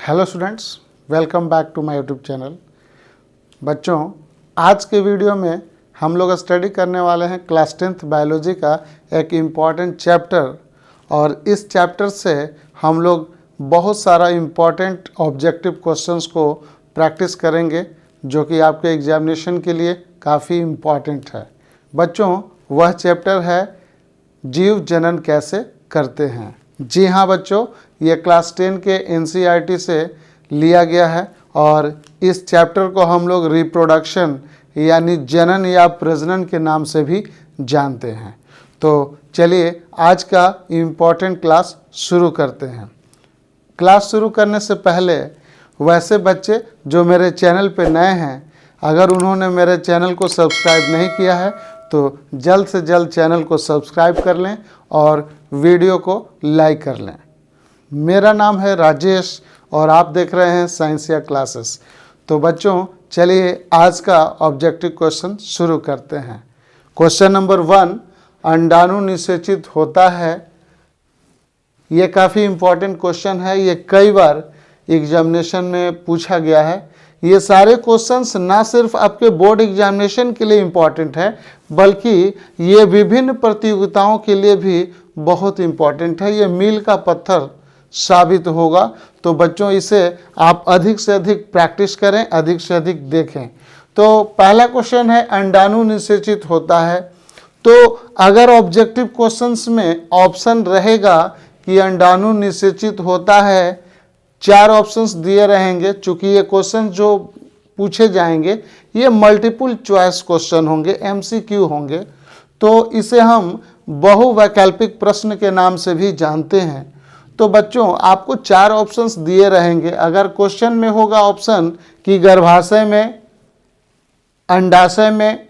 Hello students, welcome back to my YouTube channel. बच्चों, आज के वीडियो में हम लोग स्टडी करने वाले हैं क्लास 10th बायोलॉजी का एक इम्पॉर्टेंट चैप्टर, और इस चैप्टर से हम लोग बहुत सारा इम्पॉर्टेंट ऑब्जेक्टिव क्वेश्चंस को प्रैक्टिस करेंगे जो कि आपके एग्जामिनेशन के लिए काफ़ी इम्पॉर्टेंट है। बच्चों, वह चैप्टर है जीव जनन कैसे करते हैं। जी हाँ बच्चों, ये क्लास 10 के NCERT से लिया गया है और इस चैप्टर को हम लोग रिप्रोडक्शन यानी जनन या प्रजनन के नाम से भी जानते हैं। तो चलिए आज का इम्पोर्टेंट क्लास शुरू करते हैं। क्लास शुरू करने से पहले वैसे बच्चे जो मेरे चैनल पे नए हैं, अगर उन्होंने मेरे चैनल को सब्सक्राइब नहीं किया है तो जल्द से जल्द चैनल को सब्सक्राइब कर लें और वीडियो को लाइक कर लें। मेरा नाम है राजेश और आप देख रहे हैं साइंसिया क्लासेस। तो बच्चों, चलिए आज का ऑब्जेक्टिव क्वेश्चन शुरू करते हैं। क्वेश्चन नंबर 1, अंडाणु निषेचित होता है। ये काफ़ी इम्पोर्टेंट क्वेश्चन है, ये कई बार एग्जामिनेशन में पूछा गया है। ये सारे क्वेश्चंस ना सिर्फ आपके बोर्ड एग्जामिनेशन के लिए इम्पॉर्टेंट है, बल्कि ये विभिन्न प्रतियोगिताओं के लिए भी बहुत इम्पॉर्टेंट है। ये मील का पत्थर साबित होगा। तो बच्चों, इसे आप अधिक से अधिक प्रैक्टिस करें, अधिक से अधिक देखें। तो पहला क्वेश्चन है, अंडाणु निषेचित होता है। तो अगर ऑब्जेक्टिव क्वेश्चंस में ऑप्शन रहेगा कि अंडाणु निषेचित होता है, 4 ऑप्शंस दिए रहेंगे। चूंकि ये क्वेश्चन जो पूछे जाएंगे ये मल्टीपल चॉइस क्वेश्चन होंगे, MCQ होंगे, तो इसे हम बहुवैकल्पिक प्रश्न के नाम से भी जानते हैं। तो बच्चों, आपको 4 ऑप्शंस दिए रहेंगे। अगर क्वेश्चन में होगा ऑप्शन कि गर्भाशय में, अंडाशय में,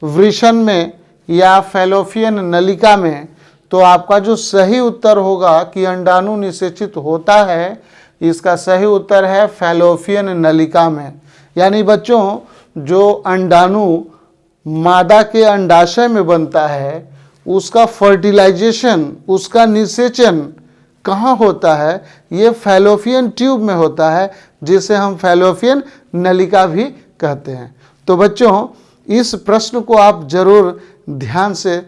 वृषण में या फैलोपियन नलिका में, तो आपका जो सही उत्तर होगा कि अंडाणु निषेचित होता है, इसका सही उत्तर है फैलोपियन नलिका में। यानी बच्चों, जो अंडाणु मादा के अंडाशय में बनता है, उसका फर्टिलाइजेशन, उसका निषेचन कहाँ होता है? ये फैलोपियन ट्यूब में होता है, जिसे हम फैलोपियन नलिका भी कहते हैं। तो बच्चों, इस प्रश्न को आप जरूर ध्यान से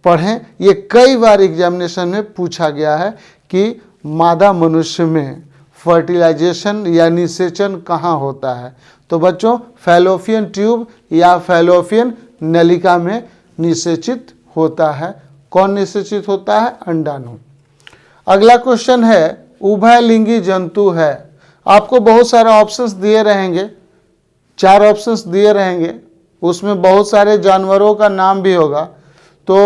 पढ़ें। ये कई बार एग्जामिनेशन में पूछा गया है कि मादा मनुष्य में फर्टिलाइजेशन या निषेचन कहाँ होता है। तो बच्चों, फैलोपियन ट्यूब या फैलोपियन नलिका में निषेचित होता है। कौन निषेचित होता है? अंडाणु। अगला क्वेश्चन है, उभयलिंगी जंतु है। आपको बहुत सारे ऑप्शंस दिए रहेंगे, 4 ऑप्शंस दिए रहेंगे, उसमें बहुत सारे जानवरों का नाम भी होगा। तो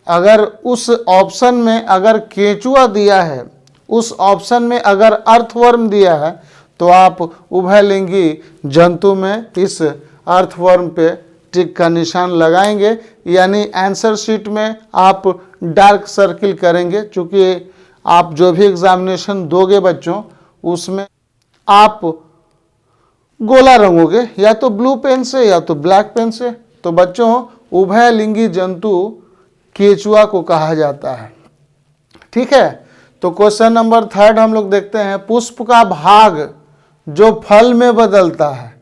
अगर उस ऑप्शन में अगर केंचुआ दिया है, उस ऑप्शन में अगर अर्थवर्म दिया है, तो आप उभयलिंगी जंतु में इस अर्थवर्म पे टिक का निशान लगाएंगे, यानी आंसर शीट में आप डार्क सर्किल करेंगे। चूँकि आप जो भी एग्जामिनेशन दोगे बच्चों, उसमें आप गोला रंगोगे, या तो ब्लू पेन से या तो ब्लैक पेन से। तो बच्चों, उभयलिंगी जंतु केंचुआ को कहा जाता है। ठीक है। तो क्वेश्चन नंबर 3 हम लोग देखते हैं, पुष्प का भाग जो फल में बदलता है,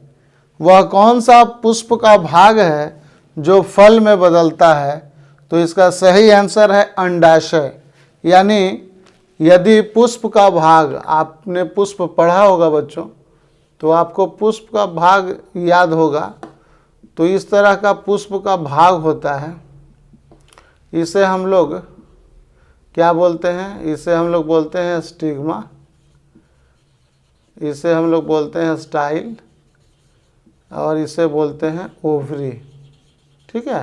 वह कौन सा पुष्प का भाग है जो फल में बदलता है? तो इसका सही आंसर है अंडाशय। यानी यदि पुष्प का भाग, आपने पुष्प पढ़ा होगा बच्चों, तो आपको पुष्प का भाग याद होगा। तो इस तरह का पुष्प का भाग होता है, इसे हम लोग क्या बोलते हैं? इसे हम लोग बोलते हैं स्टिग्मा, इसे हम लोग बोलते हैं स्टाइल, और इसे बोलते हैं ओवरी। ठीक है।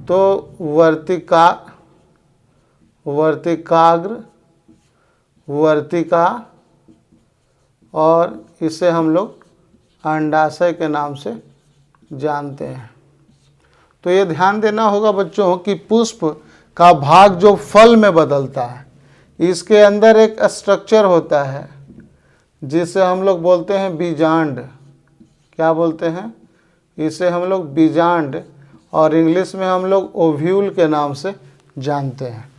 तो वर्तिकाग्र, वर्तिका, और इसे हम लोग अंडाशय के नाम से जानते हैं। तो ये ध्यान देना होगा बच्चों कि पुष्प का भाग जो फल में बदलता है, इसके अंदर एक स्ट्रक्चर होता है जिसे हम लोग बोलते हैं बीजांड। क्या बोलते हैं? इसे हम लोग बीजांड, और इंग्लिश में हम लोग ओव्यूल के नाम से जानते हैं।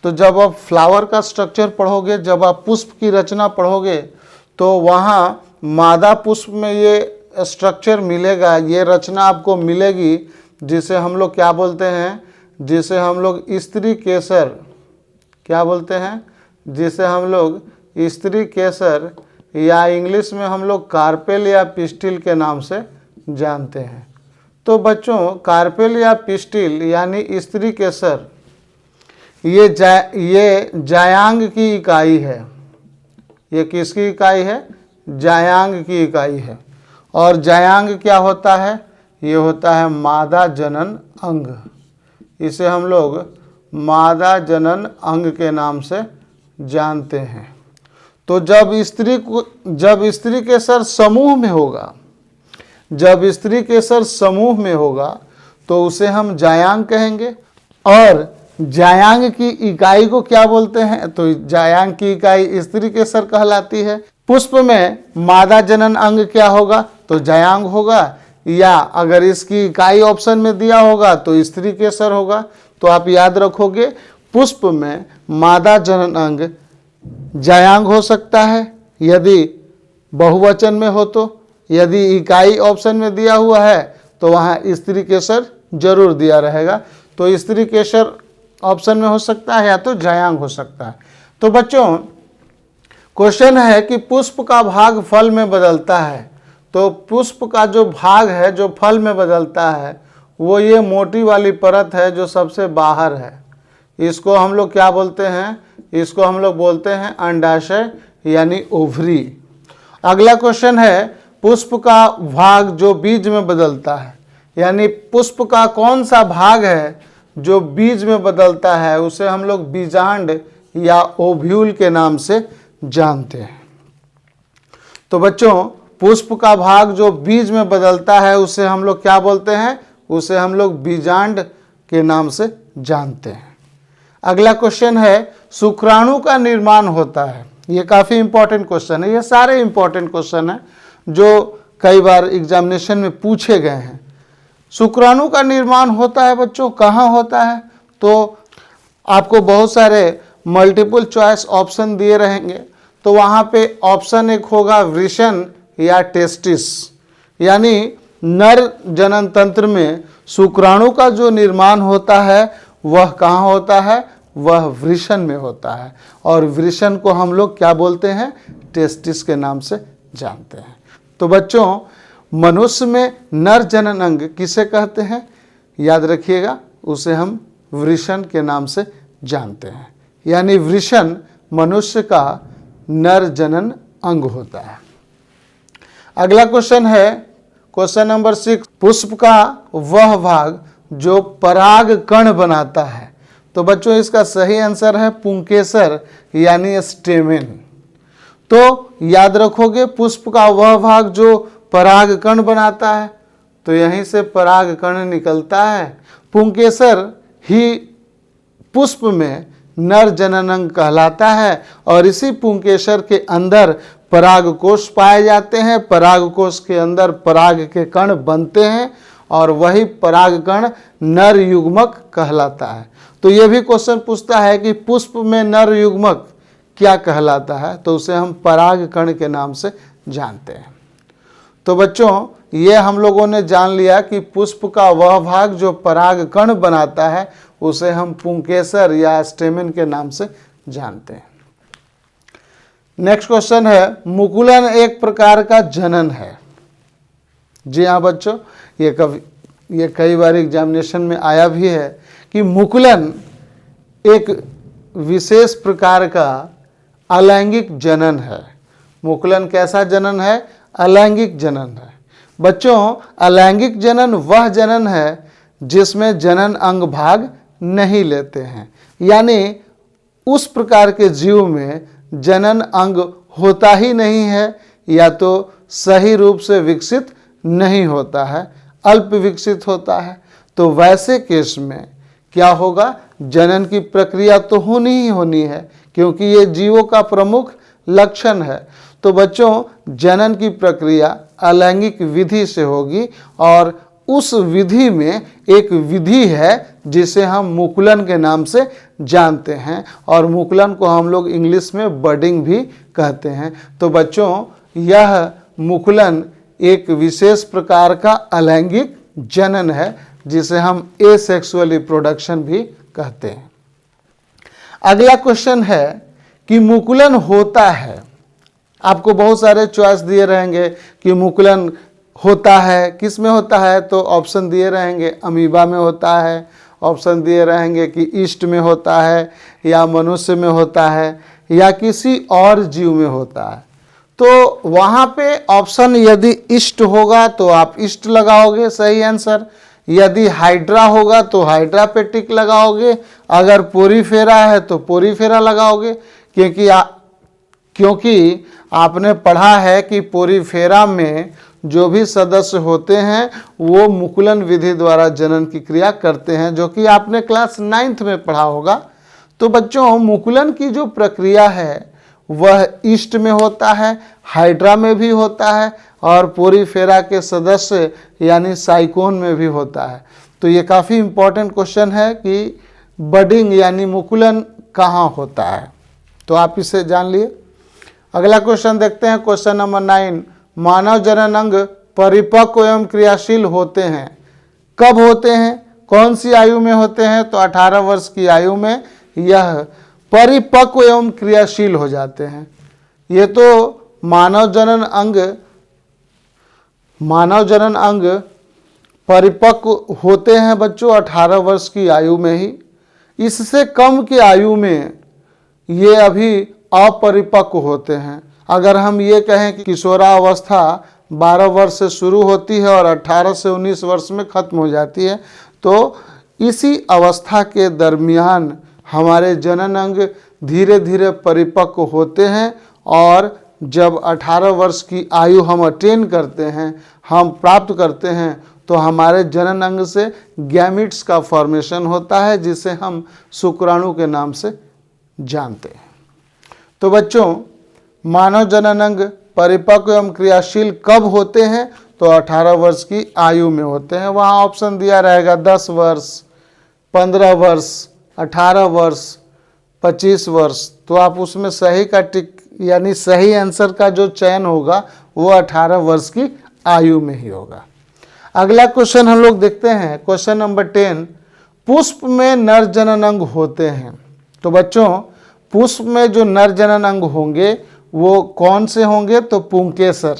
तो जब आप फ्लावर का स्ट्रक्चर पढ़ोगे, जब आप पुष्प की रचना पढ़ोगे, तो वहाँ मादा पुष्प में ये स्ट्रक्चर मिलेगा, ये रचना आपको मिलेगी, जिसे हम लोग क्या बोलते हैं, जिसे हम लोग स्त्री केसर, क्या बोलते हैं, जिसे हम लोग स्त्री केसर या इंग्लिश में हम लोग कार्पेल या पिस्टिल के नाम से जानते हैं। तो बच्चों कार्पेल या पिस्टिल यानी स्त्री केसर ये जायांग की इकाई है। ये किसकी इकाई है? जायांग की इकाई है। और जायांग क्या होता है? ये होता है मादा जनन अंग। इसे हम लोग मादा जनन अंग के नाम से जानते हैं। तो जब स्त्री केसर समूह में होगा, जब स्त्री केसर समूह में होगा तो उसे हम जायांग कहेंगे। और जायांग की इकाई को क्या बोलते हैं? तो जायांग की इकाई स्त्री केसर कहलाती है। पुष्प में मादा जनन अंग क्या होगा? तो जायांग होगा, या अगर इसकी इकाई ऑप्शन में दिया होगा तो स्त्री केसर होगा। तो आप याद रखोगे पुष्प में मादा जनन अंग जायांग हो सकता है यदि बहुवचन में हो, तो यदि इकाई ऑप्शन में दिया हुआ है तो वहाँ स्त्री केसर जरूर दिया रहेगा। तो स्त्री केसर ऑप्शन में हो सकता है या तो जायांग हो सकता है। तो बच्चों क्वेश्चन है कि पुष्प का भाग फल में बदलता है। तो पुष्प का जो भाग है जो फल में बदलता है वो ये मोटी वाली परत है जो सबसे बाहर है। इसको हम लोग क्या बोलते हैं? इसको हम लोग बोलते हैं अंडाशय यानी ओवरी। अगला क्वेश्चन है पुष्प का भाग जो बीज में बदलता है, यानी पुष्प का कौन सा भाग है जो बीज में बदलता है, उसे हम लोग बीजांड या ओव्यूल के नाम से जानते हैं। तो बच्चों पुष्प का भाग जो बीज में बदलता है उसे हम लोग क्या बोलते हैं? उसे हम लोग बीजांड के नाम से जानते हैं। अगला क्वेश्चन है शुक्राणु का निर्माण होता है। ये काफ़ी इंपॉर्टेंट क्वेश्चन है। ये सारे इंपॉर्टेंट क्वेश्चन हैं जो कई बार एग्जामिनेशन में पूछे गए हैं। शुक्राणु का निर्माण होता है बच्चों, कहाँ होता है? तो आपको बहुत सारे मल्टीपल चॉइस ऑप्शन दिए रहेंगे। तो वहाँ पे ऑप्शन एक होगा वृषण या टेस्टिस, यानी नर जनन तंत्र में शुक्राणु का जो निर्माण होता है वह कहाँ होता है? वह वृषण में होता है। और वृषण को हम लोग क्या बोलते हैं? टेस्टिस के नाम से जानते हैं। तो बच्चों मनुष्य में नर जनन अंग किसे कहते हैं? याद रखिएगा, उसे हम वृषण के नाम से जानते हैं। यानी वृषण मनुष्य का नर जनन अंग होता है। अगला क्वेश्चन है क्वेश्चन नंबर 6, पुष्प का वह भाग जो पराग कण बनाता है। तो बच्चों इसका सही आंसर है पुंकेसर यानी स्टेमेन। तो याद रखोगे पुष्प का वह भाग जो पराग कण बनाता है, तो यहीं से पराग कण निकलता है। पुंकेसर ही पुष्प में नर जनन अंग कहलाता है और इसी पुंकेसर के अंदर परागकोश पाए जाते हैं। परागकोश के अंदर पराग के कण बनते हैं और वही पराग कण नर युग्मक कहलाता है। तो ये भी क्वेश्चन पूछता है कि पुष्प में नर युग्मक क्या कहलाता है? तो उसे हम पराग कण के नाम से जानते हैं। तो बच्चों ये हम लोगों ने जान लिया कि पुष्प का वह भाग जो पराग कण बनाता है उसे हम पुंकेसर या स्टेमेन के नाम से जानते हैं। नेक्स्ट क्वेश्चन है मुकुलन एक प्रकार का जनन है। जी हाँ बच्चों, ये कई बार एग्जामिनेशन में आया भी है कि मुकुलन एक विशेष प्रकार का अलैंगिक जनन है। मुकुलन कैसा जनन है? अलैंगिक जनन है। बच्चों अलैंगिक जनन वह जनन है जिसमें जनन अंग भाग नहीं लेते हैं, यानी उस प्रकार के जीव में जनन अंग होता ही नहीं है या तो सही रूप से विकसित नहीं होता है, अल्प विकसित होता है। तो वैसे केस में क्या होगा? जनन की प्रक्रिया तो होनी ही होनी है क्योंकि ये जीवों का प्रमुख लक्षण है। तो बच्चों जनन की प्रक्रिया अलैंगिक विधि से होगी और उस विधि में एक विधि है जिसे हम मुकुलन के नाम से जानते हैं, और मुकुलन को हम लोग इंग्लिश में बडिंग भी कहते हैं। तो बच्चों, यह मुकुलन एक विशेष प्रकार का अलैंगिक जनन है जिसे हम एसेक्सुअल रिप्रोडक्शन भी कहते हैं। अगला क्वेश्चन है कि मुकुलन होता है, आपको बहुत सारे चॉइस दिए रहेंगे कि मुकुलन होता है, किस में होता है, तो ऑप्शन दिए रहेंगे अमीबा में होता है, ऑप्शन दिए रहेंगे कि ईस्ट में होता है, या मनुष्य में होता है, या किसी और जीव में होता है। तो वहाँ पे ऑप्शन यदि ईस्ट होगा तो आप ईस्ट लगाओगे, सही आंसर। यदि हाइड्रा होगा तो हाइड्रा पे टिक लगाओगे, अगर पोरीफेरा है तो पोरीफेरा लगाओगे, क्योंकि आपने पढ़ा है कि पोरीफेरा में जो भी सदस्य होते हैं वो मुकुलन विधि द्वारा जनन की क्रिया करते हैं, जो कि आपने क्लास 9th में पढ़ा होगा। तो बच्चों, मुकुलन की जो प्रक्रिया है वह ईस्ट में होता है, हाइड्रा में भी होता है, और पोरीफेरा के सदस्य यानी साइकोन में भी होता है। तो ये काफ़ी इम्पोर्टेंट क्वेश्चन है कि बडिंग यानी मुकुलन कहाँ होता है, तो आप इसे जान लिए। अगला क्वेश्चन देखते हैं, क्वेश्चन नंबर 9। मानव जनन अंग परिपक्व एवं क्रियाशील होते हैं, कब होते हैं, कौन सी आयु में होते हैं, तो 18 वर्ष की आयु में यह परिपक्व एवं क्रियाशील हो जाते हैं। ये तो मानव जनन अंग परिपक्व होते हैं बच्चों 18 वर्ष की आयु में ही। इससे कम की आयु में ये अभी अपरिपक्व होते हैं। अगर हम ये कहें कि किशोरावस्था 12 वर्ष से शुरू होती है और 18 से 19 वर्ष में खत्म हो जाती है, तो इसी अवस्था के दरमियान हमारे जनन अंग धीरे धीरे परिपक्व होते हैं, और जब 18 वर्ष की आयु हम अटेन करते हैं, हम प्राप्त करते हैं, तो हमारे जनन अंग से गैमिट्स का फॉर्मेशन होता है जिसे हम शुक्राणु के नाम से जानते हैं। तो बच्चों, मानव जनन अंग परिपक्व एवं क्रियाशील कब होते हैं, तो 18 वर्ष की आयु में होते हैं। वहाँ ऑप्शन दिया रहेगा 10 वर्ष, 15 वर्ष, 18 वर्ष, 25 वर्ष। तो आप उसमें सही का टिक यानी सही आंसर का जो चयन होगा वो 18 वर्ष की आयु में ही होगा। अगला क्वेश्चन हम लोग देखते हैं, क्वेश्चन नंबर 10। पुष्प में नर जनन अंग होते हैं। तो बच्चों, पुष्प में जो नर जनन अंग होंगे वो कौन से होंगे, तो पुंकेसर।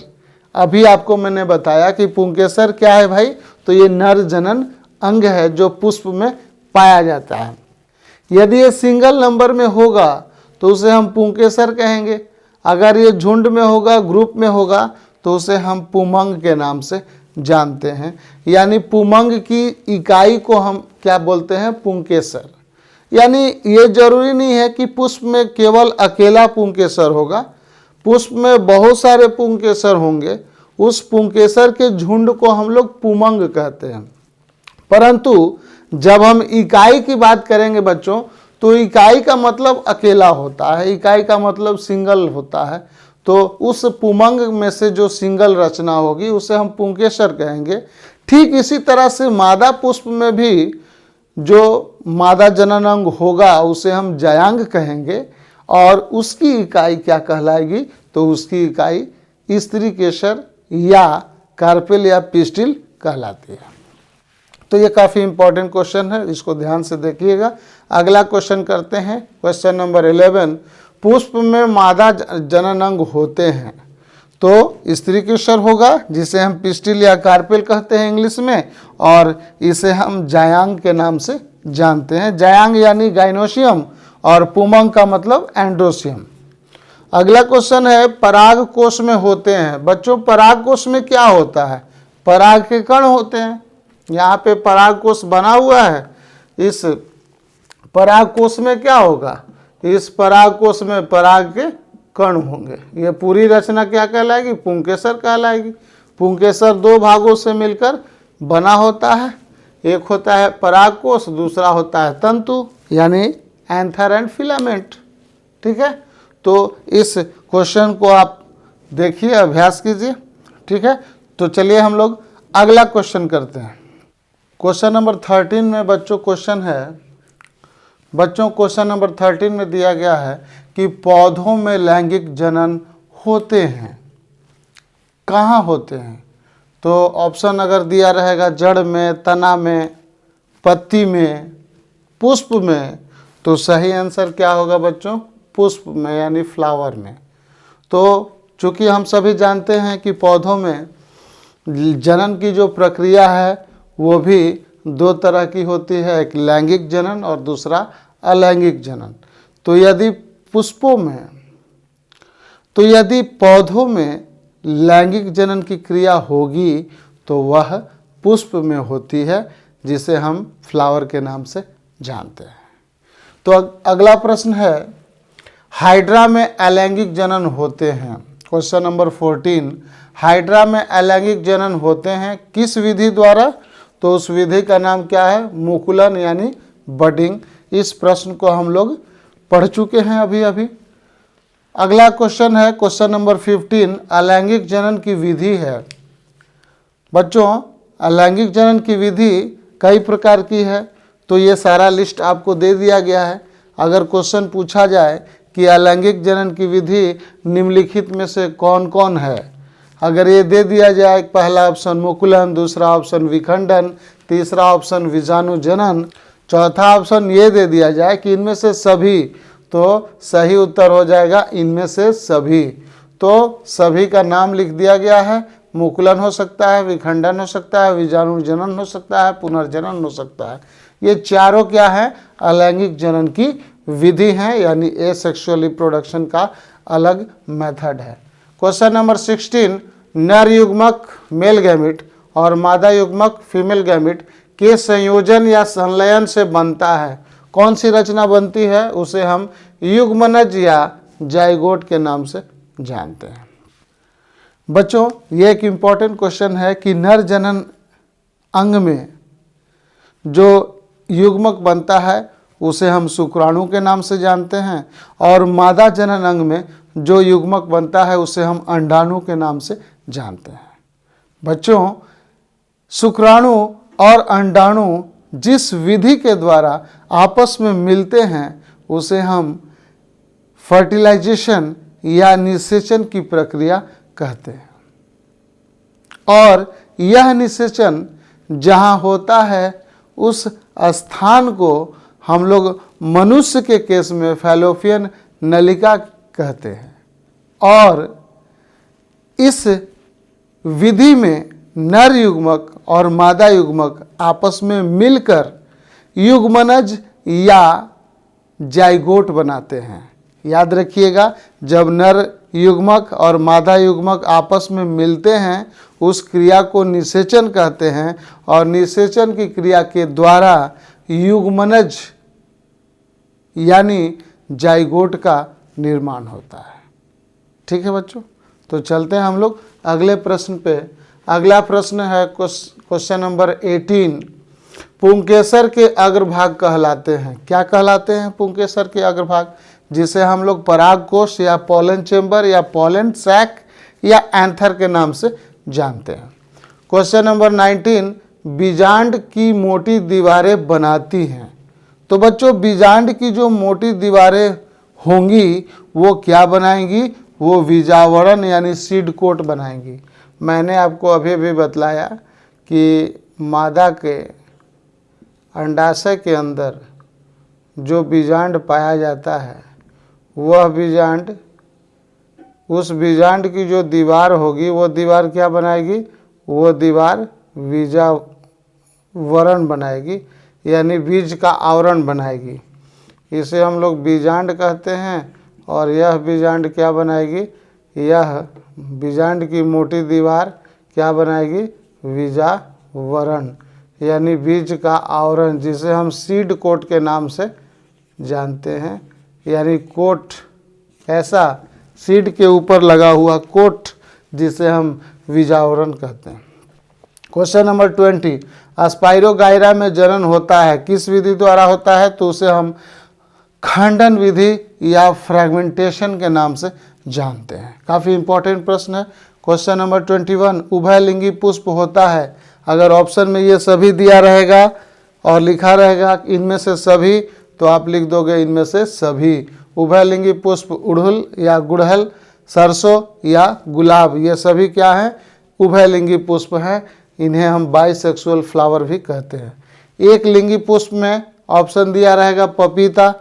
अभी आपको मैंने बताया कि पुंकेसर क्या है भाई, तो ये नर जनन अंग है जो पुष्प में पाया जाता है। यदि ये सिंगल नंबर में होगा तो उसे हम पुंकेसर कहेंगे, अगर ये झुंड में होगा, ग्रुप में होगा, तो उसे हम पुमंग के नाम से जानते हैं। यानी पुमंग की इकाई को हम क्या बोलते हैं, पुंकेसर। यानी ये जरूरी नहीं है कि पुष्प में केवल अकेला पुंकेसर होगा, पुष्प में बहुत सारे पुंकेसर होंगे, उस पुंकेसर के झुंड को हम लोग पुमंग कहते हैं। परंतु जब हम इकाई की बात करेंगे बच्चों, तो इकाई का मतलब अकेला होता है, इकाई का मतलब सिंगल होता है। तो उस पुमंग में से जो सिंगल रचना होगी उसे हम पुंकेसर कहेंगे। ठीक इसी तरह से मादा पुष्प में भी जो मादा जनन अंग होगा उसे हम जयांग कहेंगे, और उसकी इकाई क्या कहलाएगी, तो उसकी इकाई स्त्री केसर या कार्पेल या पिस्टिल कहलाती है। तो ये काफ़ी इंपॉर्टेंट क्वेश्चन है, इसको ध्यान से देखिएगा। अगला क्वेश्चन करते हैं, क्वेश्चन नंबर 11। पुष्प में मादा जनन अंग होते हैं, तो स्त्री केसर होगा जिसे हम पिस्टिल या कार्पेल कहते हैं इंग्लिश में, और इसे हम जायांग के नाम से जानते हैं। जायांग यानी गाइनोसियम, और पुमंग का मतलब एंड्रोसियम। अगला क्वेश्चन है, पराग कोश में होते हैं। बच्चों, पराग कोश में क्या होता है, पराग के कण होते हैं। यहाँ पे पराग कोश बना हुआ है, इस पराग कोश में क्या होगा, इस पराग कोश में पराग के कण होंगे। ये पूरी रचना क्या कहलाएगी, पुंकेसर कहलाएगी। पुंकेसर 2 भागों से मिलकर बना होता है, एक होता है पराग कोश, दूसरा होता है तंतु यानी एंथर एंड फिलामेंट। ठीक है, तो इस क्वेश्चन को आप देखिए, अभ्यास कीजिए। ठीक है, तो चलिए हम लोग अगला क्वेश्चन करते हैं। क्वेश्चन नंबर 13 में बच्चों क्वेश्चन है, बच्चों क्वेश्चन नंबर 13 में दिया गया है कि पौधों में लैंगिक जनन होते हैं, कहाँ होते हैं? तो ऑप्शन अगर दिया रहेगा जड़ में, तना में, पत्ती में, पुष्प में, तो सही आंसर क्या होगा बच्चों? पुष्प में यानी फ्लावर में। तो चूँकि हम सभी जानते हैं कि पौधों में जनन की जो प्रक्रिया है वो भी दो तरह की होती है, एक लैंगिक जनन और दूसरा अलैंगिक जनन। तो यदि पौधों में लैंगिक जनन की क्रिया होगी तो वह पुष्प में होती है, जिसे हम फ्लावर के नाम से जानते हैं। तो अगला प्रश्न है, हाइड्रा में अलैंगिक जनन होते हैं। क्वेश्चन नंबर 14, हाइड्रा में अलैंगिक जनन होते हैं किस विधि द्वारा? तो उस विधि का नाम क्या है? मुकुलन यानी बडिंग। इस प्रश्न को हम लोग पढ़ चुके हैं अभी। अगला क्वेश्चन है क्वेश्चन नंबर 15, अलैंगिक जनन की विधि है। बच्चों अलैंगिक जनन की विधि कई प्रकार की है, तो ये सारा लिस्ट आपको दे दिया गया है। अगर क्वेश्चन पूछा जाए कि अलैंगिक जनन की विधि निम्नलिखित में से कौन कौन है, अगर ये दे दिया जाए, पहला ऑप्शन मुकुलन, दूसरा ऑप्शन विखंडन, तीसरा ऑप्शन विजाणु जनन, चौथा ऑप्शन ये दे दिया जाए कि इनमें से सभी, तो सही उत्तर हो जाएगा इनमें से सभी। तो सभी का नाम लिख दिया गया है, मुकुलन हो सकता है, विखंडन हो सकता है, विजाणु जनन हो सकता है, पुनर्जनन हो सकता है। ये चारों क्या है? अलैंगिक जनन की विधि है, यानी एसेक्सुअल रिप्रोडक्शन का अलग मेथड है। क्वेश्चन नंबर 16, नर युग्मक मेल गैमिट और मादा युग्मक फीमेल गैमिट के संयोजन या संलयन से बनता है। कौन सी रचना बनती है? उसे हम युग्मनज या जाइगोट के नाम से जानते हैं। बच्चों ये एक इम्पॉर्टेंट क्वेश्चन है कि नर जनन अंग में जो युग्मक बनता है उसे हम शुक्राणु के नाम से जानते हैं, और मादा जनन अंग में जो युग्मक बनता है उसे हम अंडाणु के नाम से जानते हैं। बच्चों शुक्राणु और अंडाणु जिस विधि के द्वारा आपस में मिलते हैं उसे हम फर्टिलाइजेशन या निषेचन की प्रक्रिया कहते हैं। और यह निषेचन जहाँ होता है उस स्थान को हम लोग मनुष्य के केस में फैलोपियन नलिका कहते हैं। और इस विधि में नर युग्मक और मादा युग्मक आपस में मिलकर युग्मनज या जाइगोट बनाते हैं। याद रखिएगा, जब नर युग्मक और मादा युग्मक आपस में मिलते हैं उस क्रिया को निषेचन कहते हैं, और निषेचन की क्रिया के द्वारा युग्मनज यानी जाइगोट का निर्माण होता है। ठीक है बच्चों, तो चलते हैं हम लोग अगले प्रश्न पे। अगला प्रश्न है क्वेश्चन नंबर 18, पुंकेसर के अग्रभाग कहलाते हैं। क्या कहलाते हैं पुंकेसर के अग्रभाग? जिसे हम लोग परागकोश या पोलन चेंबर या पोलन सैक या एंथर के नाम से जानते हैं। क्वेश्चन नंबर 19, बीजांड की मोटी दीवारें बनाती हैं। तो बच्चों बीजांड की जो मोटी दीवारें होंगी वो क्या बनाएंगी? वो बीजावरण यानी सीड कोट बनाएंगी। मैंने आपको अभी बतलाया कि मादा के अंडाशय के अंदर जो बीजांड पाया जाता है वह बीजांड, उस बीजांड की जो दीवार होगी वो दीवार क्या बनाएगी? वो दीवार बीजावरण बनाएगी, यानी बीज का आवरण बनाएगी। इसे हम लोग बीजांड कहते हैं। और यह बीजांड क्या बनाएगी? यह बीजांड की मोटी दीवार क्या बनाएगी? बीजावरण यानी बीज का आवरण, जिसे हम सीड कोट के नाम से जानते हैं। यानी कोट, ऐसा सीड के ऊपर लगा हुआ कोट जिसे हम बीजावरण कहते हैं। क्वेश्चन नंबर 20, स्पाइरोगाइरा में जनन होता है किस विधि द्वारा होता है? तो उसे हम खंडन विधि या फ्रैगमेंटेशन के नाम से जानते हैं। काफ़ी इंपॉर्टेंट प्रश्न है। क्वेश्चन नंबर 21, उभयलिंगी पुष्प होता है अगर ऑप्शन में ये सभी दिया रहेगा और लिखा रहेगा इनमें से सभी, तो आप लिख दोगे इनमें से सभी। उभयलिंगी पुष्प उड़हुल या गुड़हल, सरसों या गुलाब, ये सभी क्या हैं? उभयलिंगी पुष्प हैं। इन्हें हम बाइसेक्सुअल फ्लावर भी कहते हैं। एक लिंगी पुष्प में ऑप्शन दिया रहेगा पपीता,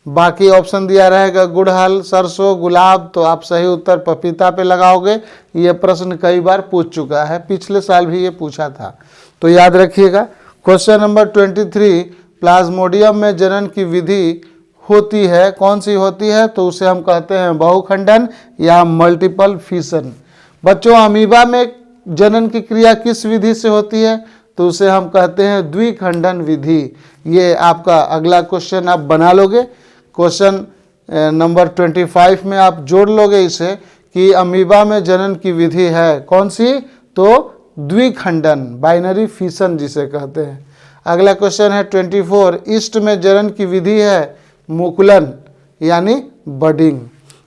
बाकी ऑप्शन दिया रहेगा गुड़हल, सरसों, गुलाब, तो आप सही उत्तर पपीता पे लगाओगे। ये प्रश्न कई बार पूछ चुका है, पिछले साल भी ये पूछा था, तो याद रखिएगा। क्वेश्चन नंबर 23, प्लाज्मोडियम में जनन की विधि होती है, कौन सी होती है? तो उसे हम कहते हैं बहुखंडन या मल्टीपल फिशन। बच्चों, अमीबा में जनन की क्रिया किस विधि से होती है? तो उसे हम कहते हैं द्विखंडन विधि। ये आपका अगला क्वेश्चन आप बना लोगे। क्वेश्चन नंबर 25 में आप जोड़ लोगे इसे कि अमीबा में जनन की विधि है कौन सी? तो द्विखंडन, बाइनरी फिशन जिसे कहते हैं। अगला क्वेश्चन है 24, ईस्ट में जनन की विधि है मुकुलन यानी बडिंग।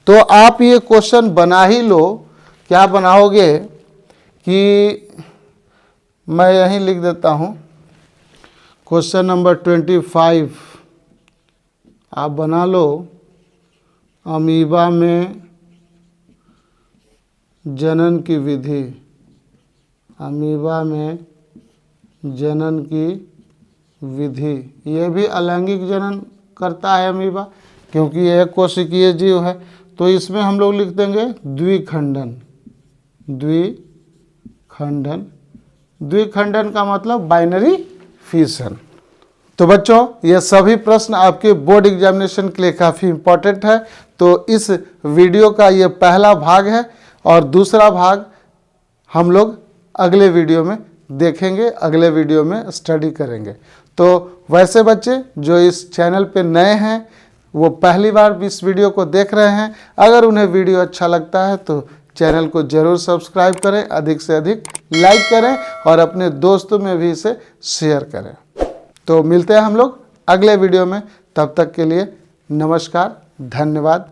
तो आप ये क्वेश्चन बना ही लो। क्या बनाओगे कि मैं यहीं लिख देता हूँ। क्वेश्चन नंबर 25 आप बना लो, अमीबा में जनन की विधि। अमीबा में जनन की विधि, ये भी अलैंगिक जनन करता है अमीबा, क्योंकि यह एक कोशिकीय जीव है। तो इसमें हम लोग लिख देंगे द्विखंडन। द्विखंडन, द्विखंडन का मतलब बाइनरी फिशन। तो बच्चों, ये सभी प्रश्न आपके बोर्ड एग्जामिनेशन के लिए काफ़ी इम्पोर्टेंट है। तो इस वीडियो का ये पहला भाग है और दूसरा भाग हम लोग अगले वीडियो में देखेंगे, अगले वीडियो में स्टडी करेंगे। तो वैसे बच्चे जो इस चैनल पे नए हैं, वो पहली बार इस वीडियो को देख रहे हैं, अगर उन्हें वीडियो अच्छा लगता है तो चैनल को ज़रूर सब्सक्राइब करें, अधिक से अधिक लाइक करें और अपने दोस्तों में भी इसे शेयर करें। तो मिलते हैं हम लोग अगले वीडियो में, तब तक के लिए नमस्कार, धन्यवाद।